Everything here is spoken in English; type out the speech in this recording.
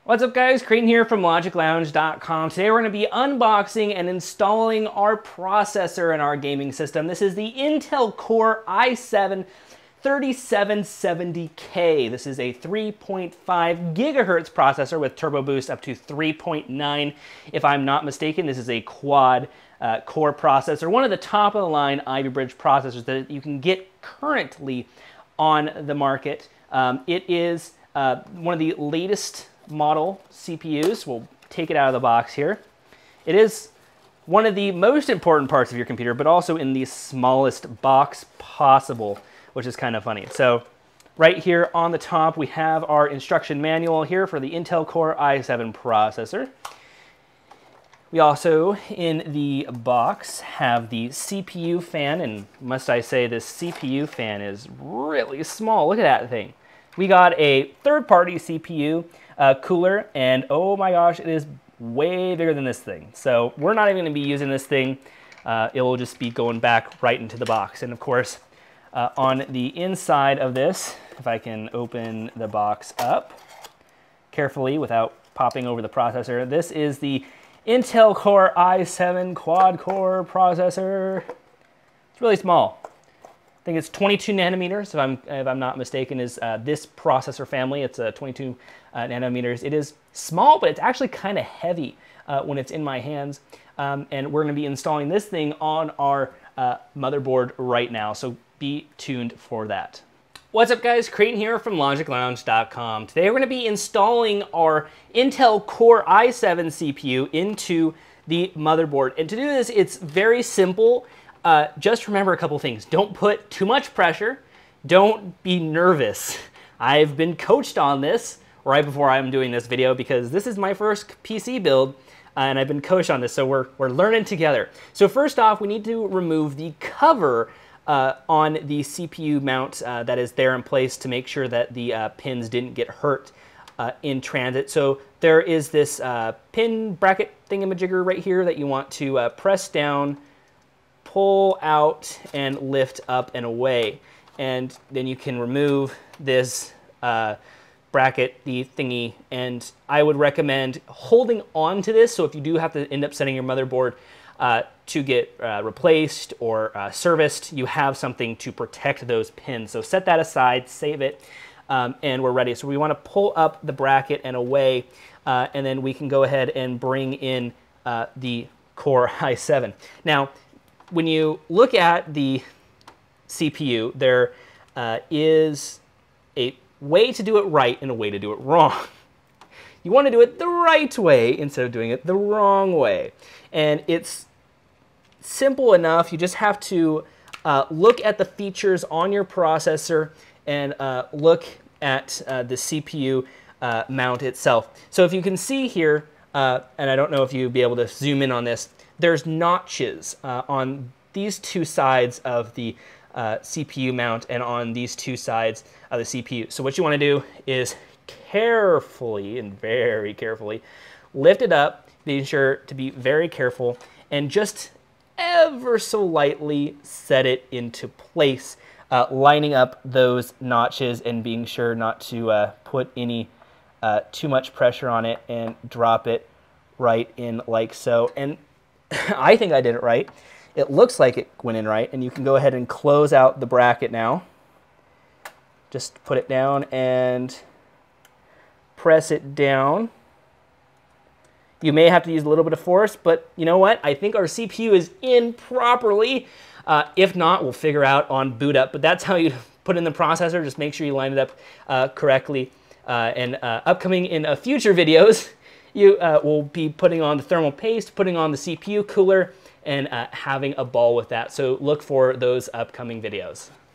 What's up guys, Creighton here from LogicLounge.com. Today we're going to be unboxing and installing our processor in our gaming system. This is the Intel Core i7-3770K. This is a 3.5 gigahertz processor with turbo boost up to 3.9. If I'm not mistaken, this is a quad core processor, one of the top of the line Ivy Bridge processors that you can get currently on the market. It is one of the latest model CPUs. We'll take it out of the box here. It is one of the most important parts of your computer, but also in the smallest box possible, which is kind of funny. So right here on the top, we have our instruction manual here for the Intel Core i7 processor. We also, in the box, have the CPU fan, and must I say, this CPU fan is really small. Look at that thing. We got a third-party CPU cooler, and oh my gosh, it is way bigger than this thing. So we're not even going to be using this thing. It will just be going back right into the box. And of course, on the inside of this, if I can open the box up carefully without popping over the processor, this is the Intel Core i7 quad-core processor. It's really small. I think it's 22 nanometers, if I'm not mistaken, is this processor family. It's 22 nanometers. It is small, but it's actually kind of heavy when it's in my hands. And we're going to be installing this thing on our motherboard right now, so be tuned for that. What's up guys, Creighton here from LogicLounge.com. Today we're going to be installing our Intel Core i7 CPU into the motherboard. And to do this, it's very simple. Just remember a couple things. Don't put too much pressure. Don't be nervous. I've been coached on this right before I'm doing this video because this is my first PC build and I've been coached on this, so we're learning together. So first off, we need to remove the cover on the CPU mount that is there in place to make sure that the pins didn't get hurt in transit. So there is this pin bracket thingamajigger right here that you want to press down, pull out, and lift up and away. And then you can remove this bracket, the thingy, and I would recommend holding on to this, so if you do have to end up sending your motherboard to get replaced or serviced, you have something to protect those pins. So set that aside, save it, and we're ready. So we want to pull up the bracket and away, and then we can go ahead and bring in the Core i7. Now, when you look at the CPU, there is a way to do it right and a way to do it wrong. You want to do it the right way instead of doing it the wrong way. And it's simple enough. You just have to look at the features on your processor and look at the CPU mount itself. So if you can see here, and I don't know if you'll be able to zoom in on this, there's notches on these two sides of the CPU mount and on these two sides of the CPU. So what you want to do is carefully and very carefully lift it up, being sure to be very careful, and just ever so lightly set it into place, lining up those notches and being sure not to put any too much pressure on it, and drop it right in like so. And I think I did it right. It looks like it went in right, and you can go ahead and close out the bracket now. Just put it down and press it down. You may have to use a little bit of force, but you know what? I think our CPU is in properly. If not, we'll figure out on boot up, but that's how you put in the processor. Just make sure you line it up correctly. And upcoming in future videos, you will be putting on the thermal paste, putting on the CPU cooler, and having a ball with that. So look for those upcoming videos.